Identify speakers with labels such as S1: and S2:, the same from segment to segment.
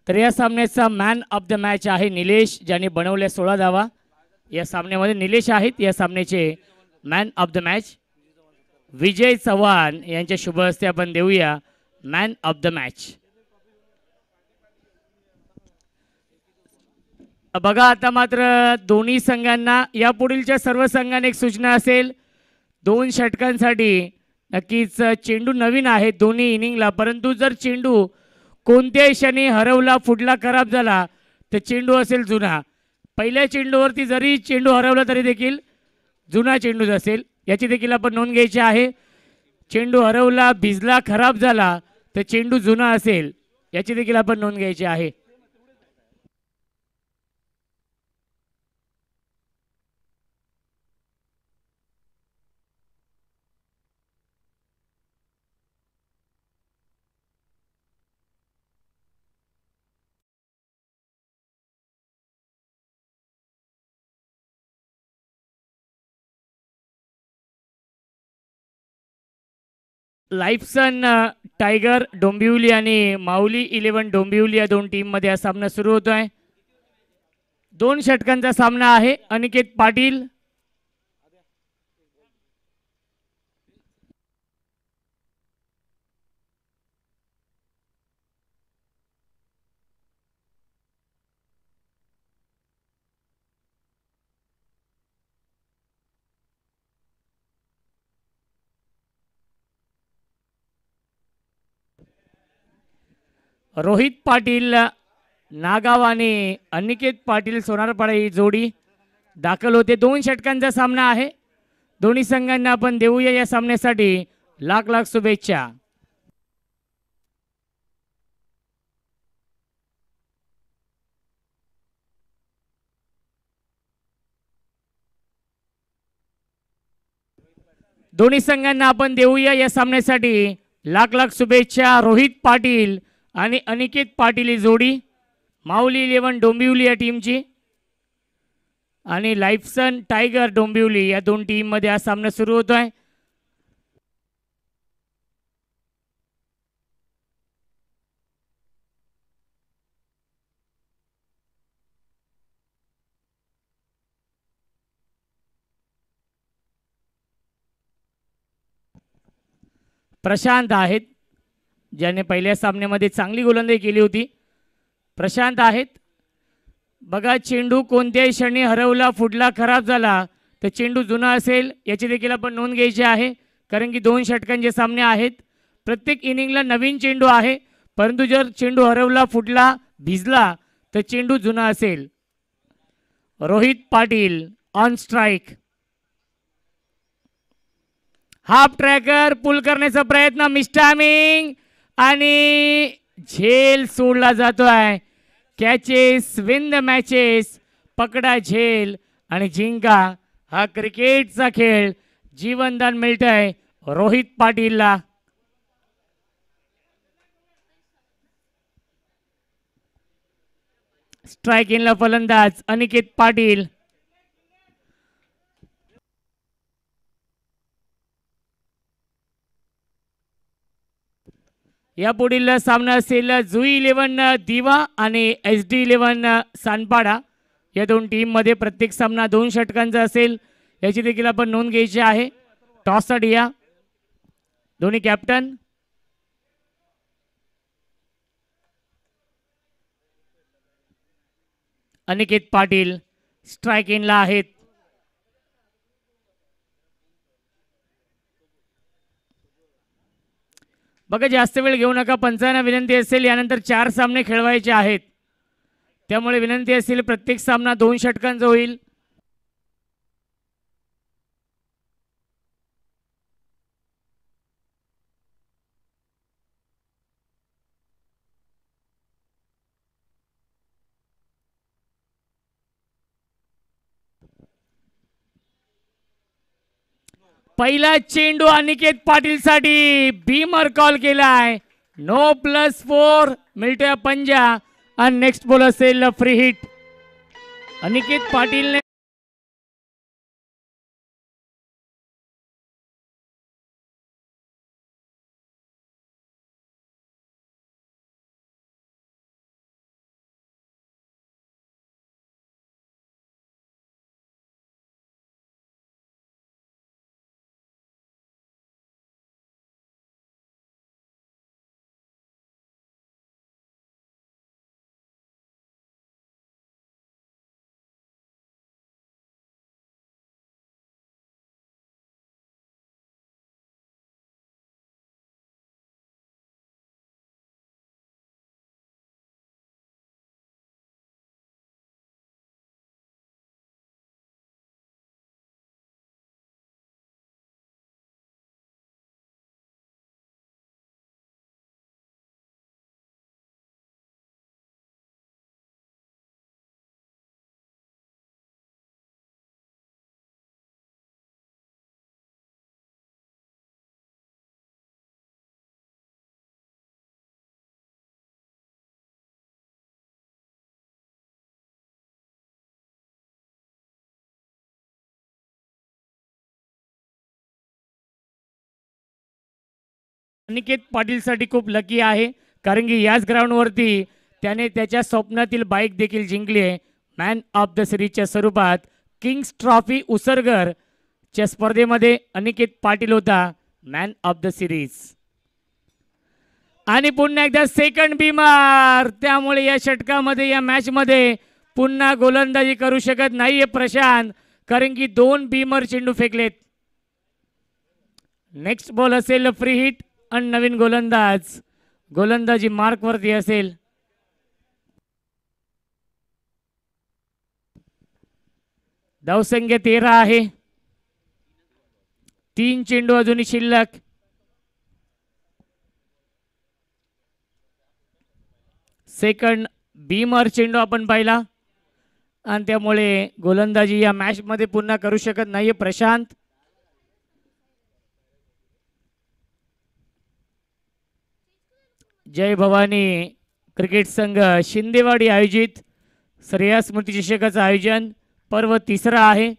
S1: तर या सामन्याचा मॅन ऑफ द मॅच आहे निलेश, ज्याने बनवल्या 16 धावा. या सामन्यामध्ये निलेश आहेत या सामन्याचे man of the match. Vijay Chavan यांच्या शुभ हस्ते आपण देऊया मॅन ऑफ द मॅच. बघा आता मात्र दोन्ही संघांना यापुढीलच्या सर्व संघांना एक सूचना असेल, 2 षटकांसाठी नक्कीच चेंडू नवीन आहे दोन्ही इनिंगला, परंतु जर चेंडू कोणत्याही क्षणी हरवला, फुटला, खराब झाला तर चेंडू असेल जुना. पहिल्या चेंडूवरती जरी चेंडू हरवला तरी देखील जुना चेंडूच असेल, याची देखील आपण नोंद घ्यायची आहे. चेंडू हरवला, भिजला, खराब झाला तर चेंडू जुना असेल, याची देखील आपण नोंद घ्यायची आहे. लाईफसन टायगर डोंबिवली आणि माऊली 11 डोंबिवली या दोन टीममध्ये हा सामना सुरू होतो आहे. 2 षटकांचा सामना आहे. अनिकेत पाटील, रोहित पाटील नागाव आणि अनिकेत पाटील सोनारपाडा ही जोडी दाखल होते. 2 षटकांचा सामना आहे. दोन्ही संघांना आपण देऊया या सामन्यासाठी लाख लाख शुभेच्छा. दोन्ही संघांना आपण देऊया या सामन्यासाठी लाख लाख शुभेच्छा. रोहित पाटील आणि अनिकेत पाटील ही जोडी माऊली 11 डोंबिवली या टीमची आणि लाईफसन टायगर डोंबिवली या दोन टीम मध्ये हा सामना सुरू होतो आहे. प्रशांत आहेत, ज्याने पहिल्या सामन्यामध्ये चांगली गोलंदाजी केली होती. प्रशांत आहेत. बघा चेंडू कोणत्याही क्षणी हरवला, फुटला, खराब झाला तर चेंडू जुना असेल, याची देखील आपण नोंद घ्यायची आहे. कारण की 2 षटकांचे सामने आहेत. प्रत्येक इनिंगला नवीन चेंडू आहे, परंतु जर चेंडू हरवला, फुटला, भिजला तर चेंडू जुना असेल. Rohit Patil on strike. Half tracker pull करण्याचा प्रयत्न, मिस्टामिंग आणि झेल सोडला जातोय. कॅचेस विन द मॅचेस, पकडा झेल आणि जिंका. हा क्रिकेटचा खेळ. जीवनदान मिळतंय रोहित पाटीलला. स्ट्राइक इनला फलंदाज अनिकेत पाटील. या पुढील सामना असेल जुई 11 दिवा आणि SD 11 सानपाडा या दोन टीम मध्ये. प्रत्येक सामना 2 षटकांचा असेल, याची देखील आपण नोंद घ्यायची आहे. टॉससाठी या दोन्ही कॅप्टन. अनिकेत पाटील स्ट्राइक इनला आहेत. बघा जास्त वेळ घेऊ नका. पंचांना विनंती असेल, यानंतर 4 सामने खेळवायचे आहेत, त्यामुळे विनंती असेल प्रत्येक सामना 2 षटकांचा होईल. पहिला चेंडू अनिकेत पाटील साठी बीमर कॉल केलाय. नो +4 मिळतोय पंजा आणि नेक्स्ट बॉल असेल फ्री हिट. अनिकेत पाटीलने अनिकेत पाटीलसाठी खूप लकी आहे, कारण की याच ग्राउंडवरती त्याने त्याच्या स्वप्नातील बाईक देखील जिंकली आहे. मॅन ऑफ द सिरीजच्या स्वरूपात किंग्स ट्रॉफी उसरगर च्या स्पर्धेमध्ये अनिकेत पाटील होता मॅन ऑफ द सिरीज. आणि पुन्हा एकदा सेकंड बीमार, त्यामुळे या षटकामध्ये या मॅच मध्ये पुन्हा गोलंदाजी करू शकत नाहीये प्रशांत, कारण की 2 बीमर चेंडू फेकलेत. नेक्स्ट बॉल असेल फ्री हिट आणि नवीन गोलंदाजी मार्क वरती असेल. धावसंख्या 13 आहे. 3 चेंडू अजूनही शिल्लक. सेकंड बीमर चेंडू आपण पाहिला आणि त्यामुळे गोलंदाजी या मॅच मध्ये पुन्हा करू शकत नाहीये प्रशांत. जय भवानी क्रिकेट संघ शिंदेवाडी आयोजित श्रेया स्मृती चषकाचं आयोजन पर्व 3रा आहे.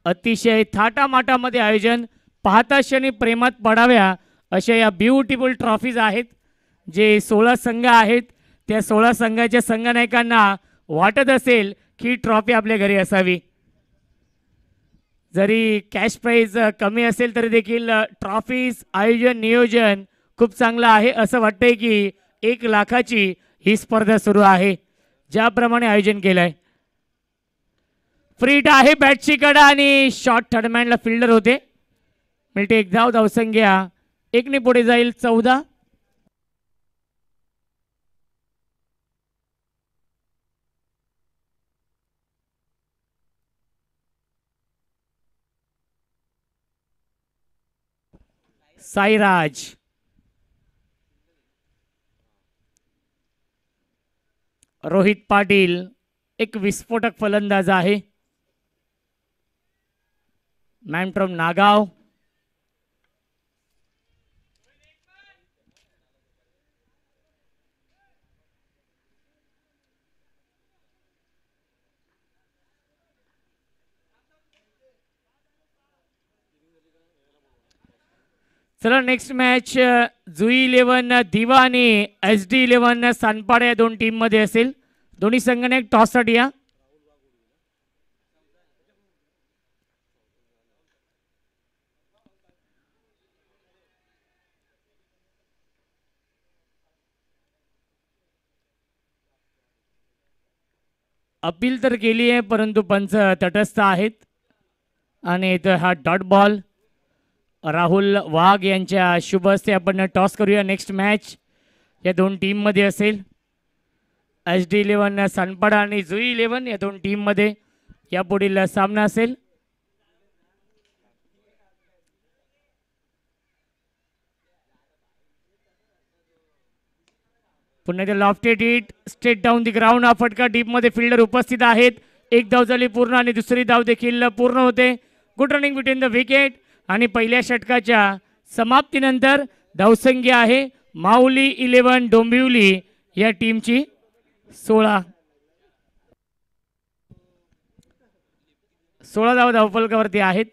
S1: अतिशय थाटामाटामध्ये आयोजन, पाहता क्षणी प्रेमात पडाव्या अशा या ब्युटिफुल ट्रॉफीज आहेत. जे 16 संघ आहेत त्या 16 संघाच्या संघनायकांना वाटत असेल की ट्रॉफी आपल्या घरी असावी. जरी कॅश प्राइज कमी असेल तरी देखील ट्रॉफीज आयोजन नियोजन खूप चांगलं आहे. असं वाटतंय की 1 लाखाची ही स्पर्धा सुरू आहे ज्याप्रमाणे आयोजन केलंय. फ्रीट आहे बॅटची कडा आणि शॉर्ट थर्डमॅनला फिल्डर होते. मिळते 1 धाव. धावसंख्या 1 ने पुढे जाईल 14. साईराज रोहित पाटील एक विस्फोटक फलंदाज आहे. Man from Nagaon. चला नेक्स्ट मॅच जुई 11 दिवा आणि SD 11 सानपाडा या 2 टीम मध्ये असेल. दोन्ही संघाने टॉस साठी या. अपील तर केली आहे परंतु पंच तटस्थ आहेत आणि इथं हा डॉट बॉल राहुल वाघ यांच्या शुभ हस्ते आपण टॉस करूया. नेक्स्ट मॅच या 2 टीम मध्ये असेल. SD 11 सानपाडा आणि जुई 11 या 2 टीम मध्ये या पुढील सामना असेल. पुन्हा ते lofted hit straight down the ground. हा फटका डीप मध्ये फिल्डर उपस्थित आहेत. 1 धाव झाली पूर्ण आणि दुसरी धाव देखील पूर्ण होते. Good running between the wicket. आणि पहिल्या षटकाच्या समाप्तीनंतर धावसंख्या आहे माऊली 11 डोंबिवली या टीमची 16 धाव धावफलकावरती आहेत.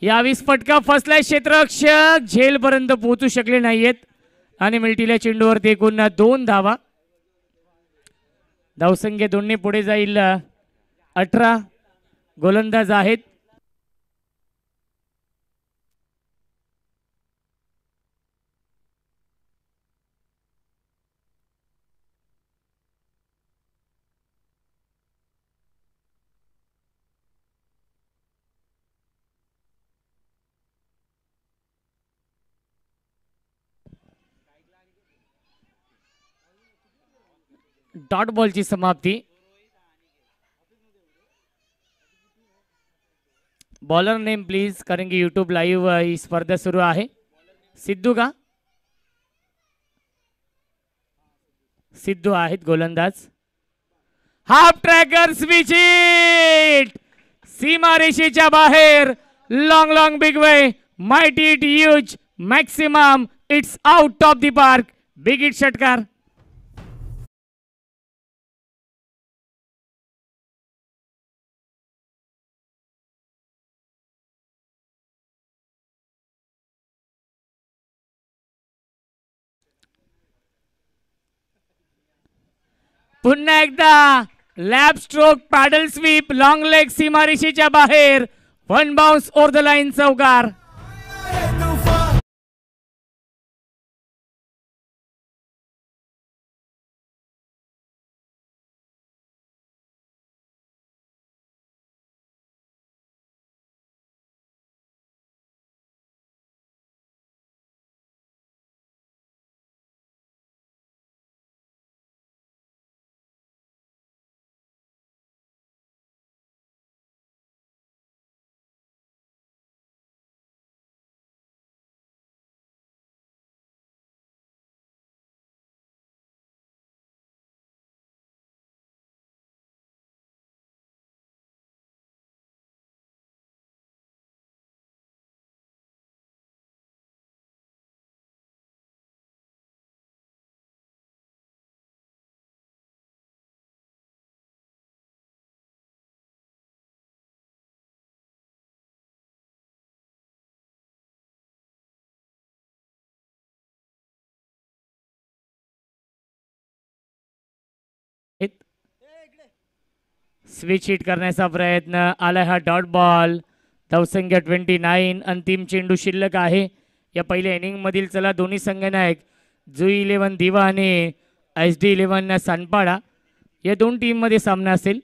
S1: यावीस फटका फसलाय. क्षेत्ररक्षक झेलपर्यंत पोहोचू शकले नाहीयेत आणि मिल्टील्या चेंडूवरती एकूण 2 धावा. धावसंख्या 2 ने पुढे जाईल 18. गोलंदाज आहेत डॉट बॉलची समाप्ती. बॉलर नेम प्लीज, कारण की यूट्यूब लाईव्ह ही स्पर्धा सुरू आहे. सिद्धू का? सिद्धू आहेत गोलंदाज. हाफ ट्रॅकर स्विच इट, सीमारेषेच्या बाहेर. Long long big way, mighty hit huge, maximum, it's out of the park. Big hit षटकार. पुन्हा एकदा lap stroke, paddle sweep, long leg, सीमारेषेच्या बाहेर. One bounce over the line, चौकार. स्विच हिट करण्याचा प्रयत्न आला. हा डॉट बॉल. धावसंख्या 29. अंतिम चेंडू शिल्लक आहे या पहिल्या इनिंग मधील. चला दोन्ही संघनायक जुई 11 दिवा आणि SD 11 सानपाडा या दोन टीम मध्ये सामना असेल.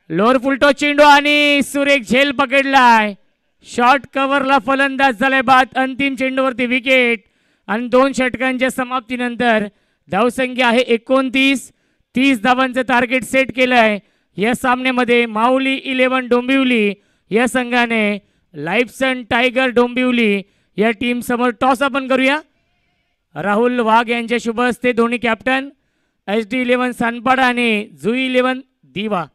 S1: लोअर फुलटो चेंडू आणि सुरेख झेल पकडलाय. शॉर्ट कव्हरला फलंदाज झालाय बाद. अंतिम चेंडूवरती विकेट आणि 2 षटकांच्या समाप्तीनंतर धावसंख्या आहे 29. 30 धावांचं टार्गेट सेट केलंय या सामन्यामध्ये. माऊली 11 डोंबिवली या संघाने लाईफसन टायगर डोंबिवली या टीम समोर टॉस आपण करूया. राहुल वाघ यांच्या शुभ हस्ते दोन्ही कॅप्टन SD 11 सानपाडा आणि जुई 11 दिवा.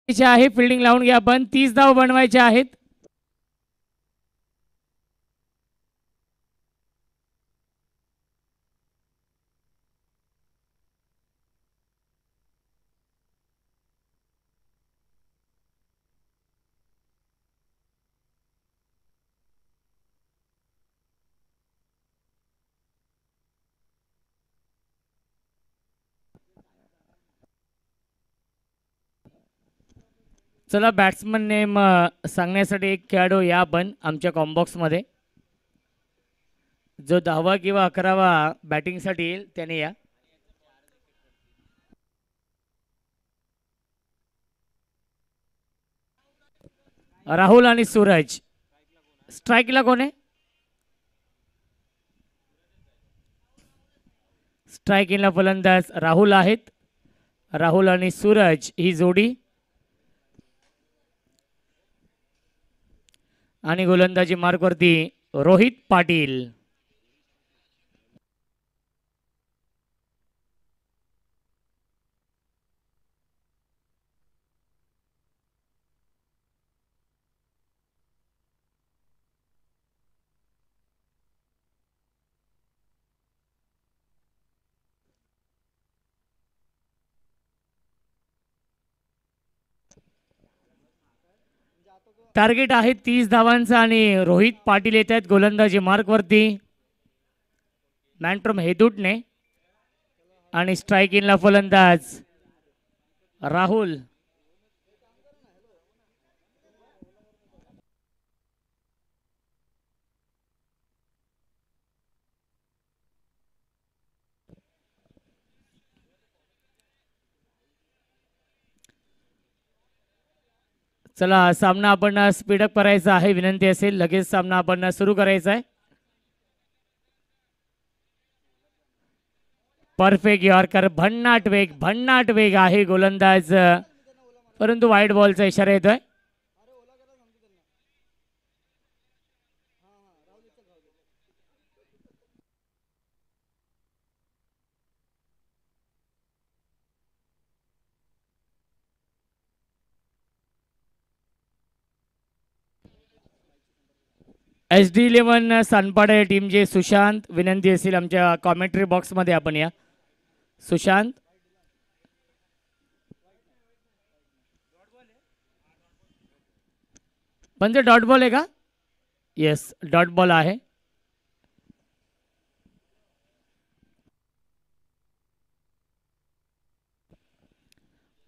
S1: आहे फिल्डिंग लावून घ्या आपण. 30 धाव बनवायचे आहेत. चला बॅट्समन नेम सांगण्यासाठी एक खेळाडू या आपण आमच्या कॉम्बॉक्समध्ये, जो 10वा किंवा 11वा बॅटिंगसाठी येईल त्याने या. राहुल आणि सूरज. स्ट्राईकला कोण आहे? स्ट्राईकिंगला फलंदाज राहुल आहेत. राहुल आणि सूरज ही जोडी. आणि गोलंदाजी मार्कवरती रोहित पाटील. टार्गेट आहे 30 धावांचा आणि रोहित पाटील येत आहेत गोलंदाजी मार्कवरती मॅन्ट्रम हेदूटने. आणि स्ट्राईक इनला फलंदाज राहुल. चला सामना आपण स्पीडअप करायचा आहे. विनंती असेल लगेच सामना आपण सुरू करायचा आहे. Perfect yorker. भन्नाट वेग आहे गोलंदाज, परंतु वाईट बॉलचा इशारा येतोय. SD11 सानपाडे टीमचे सुशांत. विनंती असेल आमच्या कॉमेंट्री बॉक्समध्ये आपण या. सुशांत. पंच डॉट बॉल आहे का? येस डॉट बॉल आहे.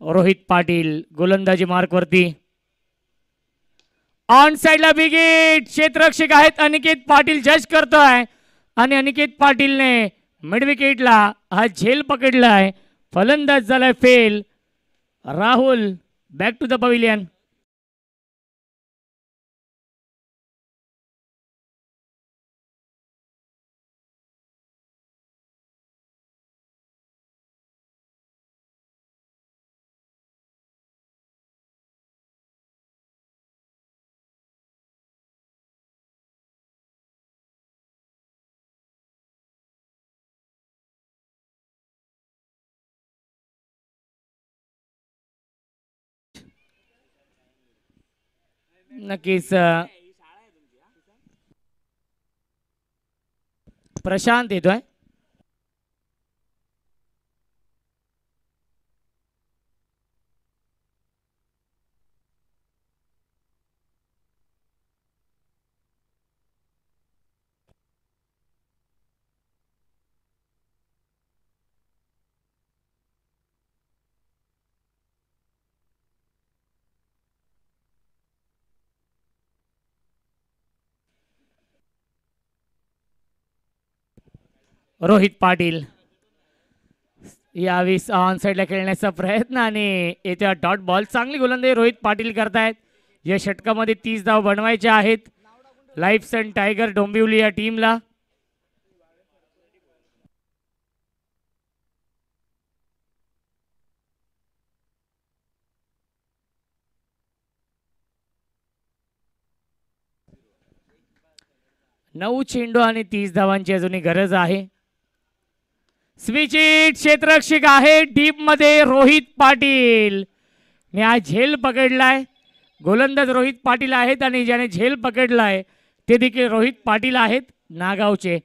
S1: रोहित पाटील गोलंदाजी मार्कवरती. ऑन साइडला विकेट. क्षेत्ररक्षक आहेत अनिकेत पाटील जज करतोय आणि अनिकेत पाटीलने मिड विकेटला हा झेल पकडलाय. फलंदाज झालाय fail. Rahul back to the pavilion. नक्कीच प्रशांत येतोय. रोहित पाटील यावेळी ऑन साइडला खेळण्याचा प्रयत्न आणि येत्या डॉट बॉल. चांगली गोलंदाजी रोहित पाटील करतायत. या षटकामध्ये 30 धाव बनवायच्या आहेत लाईफ्स अँड टायगर डोंबिवली या टीमला. नऊ चेंडू आणि 30 धावांची अजूनही गरज आहे. Switch it. क्षेत्ररक्षक आहे डीप मध्ये रोहित पाटील ने हा झेल पकडलाय. गोलंदाज रोहित पाटील आहेत आणि ज्याने झेल पकडलाय ते देखील रोहित पाटील आहेत नागावचे.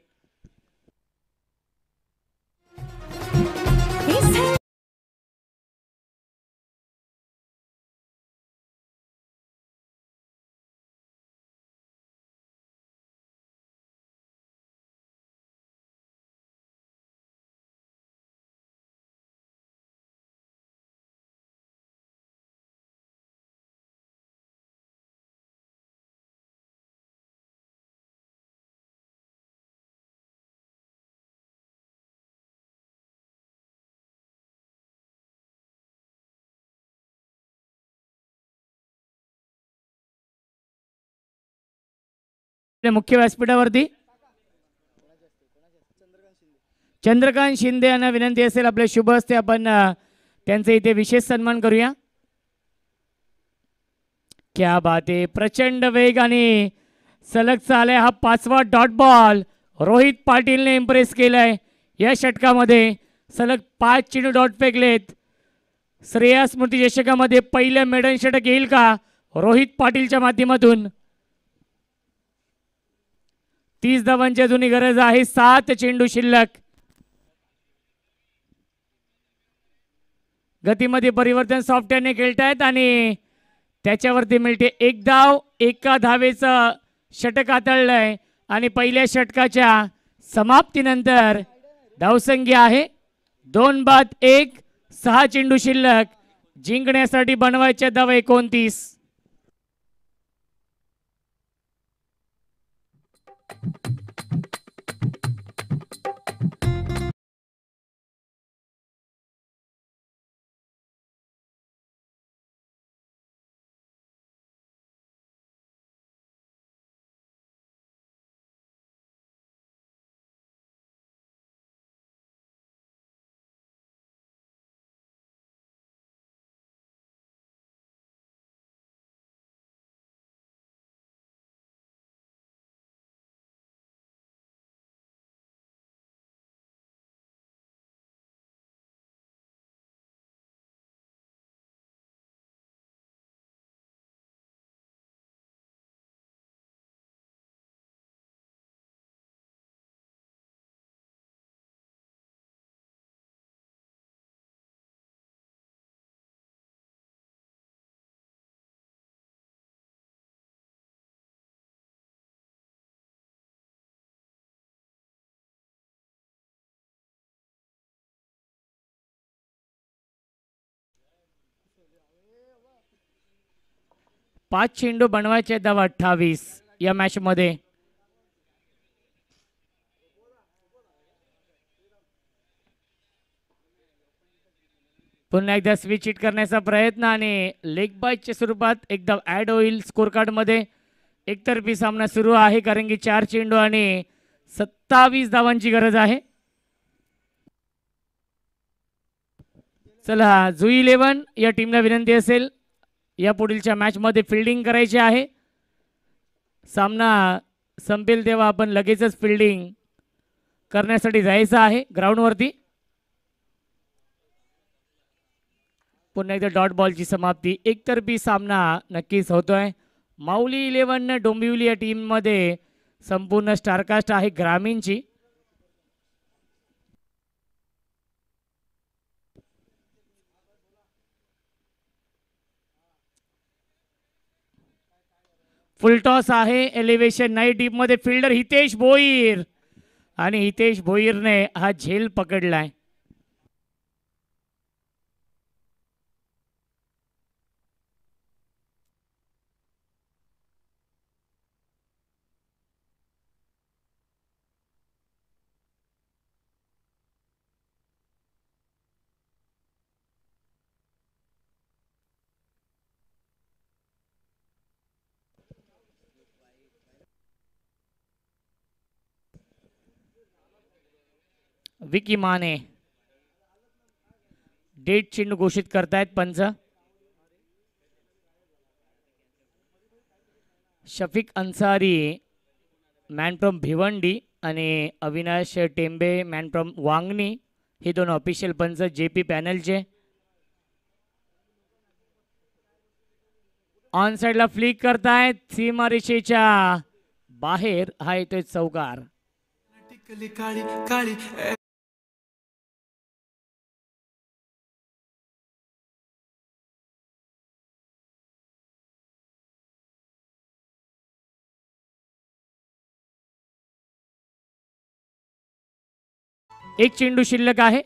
S1: मुख्य व्यासपीठावरती चंद्रकांत शिंदे यांना विनंती असेल आपल्या शुभ हस्ते आपण त्यांचे इथे विशेष सन्मान करूया. क्या बात आहे, प्रचंड वेग आणि सलग चालय हा 5वा डॉट बॉल रोहित पाटीलने इम्प्रेस केलाय या षटकामध्ये. सलग 5 चेंडू डॉट फेकलेत. श्रेया स्मृती चषकामध्ये पहिलं मेडल षटक येईल का रोहित पाटीलच्या माध्यमातून. 30 धावांची अजूनही गरज आहे. 7 चेंडू शिल्लक. गतीमध्ये परिवर्तन सॉफ्टवेअरने खेळतायत आणि त्याच्यावरती मिळते 1 धाव. एका धावेचं षटक हाताळलंय आणि पहिल्या षटकाच्या समाप्तीनंतर धावसंख्या आहे 2 बाद 1. 6 चेंडू शिल्लक. जिंकण्यासाठी बनवायच्या धावा 29. पाच चेंडू बनवायचे धावा 28 या मॅच मध्ये. पुन्हा एकदा स्विच हिट करण्याचा प्रयत्न आणि लेग बायच्या स्वरूपात एकदा ऍड होईल स्कोर कार्ड मध्ये. एकतर्फी सामना सुरू आहे कारण की 4 चेंडू आणि 27 धावांची गरज आहे. चला जुई 11 या टीमला विनंती असेल या पुढीलच्या मॅच मध्ये फिल्डिंग करायची आहे. सामना संपेल तेव्हा आपण लगेचच फिल्डिंग करण्यासाठी जायचं आहे ग्राउंड वरती. पुन्हा एकदा डॉट बॉलची समाप्ती. एकतर्फी सामना नक्कीच होतोय. माऊली 11 डोंबिवली या टीम मध्ये संपूर्ण स्टारकास्ट आहे ग्रामीणची. फुल टॉस आहे. एलिव्हेशन नाही डीप मध्ये. फिल्डर हितेश भोईर आणि हितेश भोईरने हा झेल पकडलाय. विकी माने डेट चेंडू घोषित करतायत पंच. शफिक अन्सारी मॅन फ्रॉम भिवंडी आणि अविनाश टेंबे मॅन फ्रॉम वांगणी हे दोन ऑफिशियल पंच जेपी पॅनलचे. ऑन साइडला फ्लिक करतायत. सीमारेषेच्या बाहेर हा येतोय चौकार. एक चेंडू शिल्लक आहे.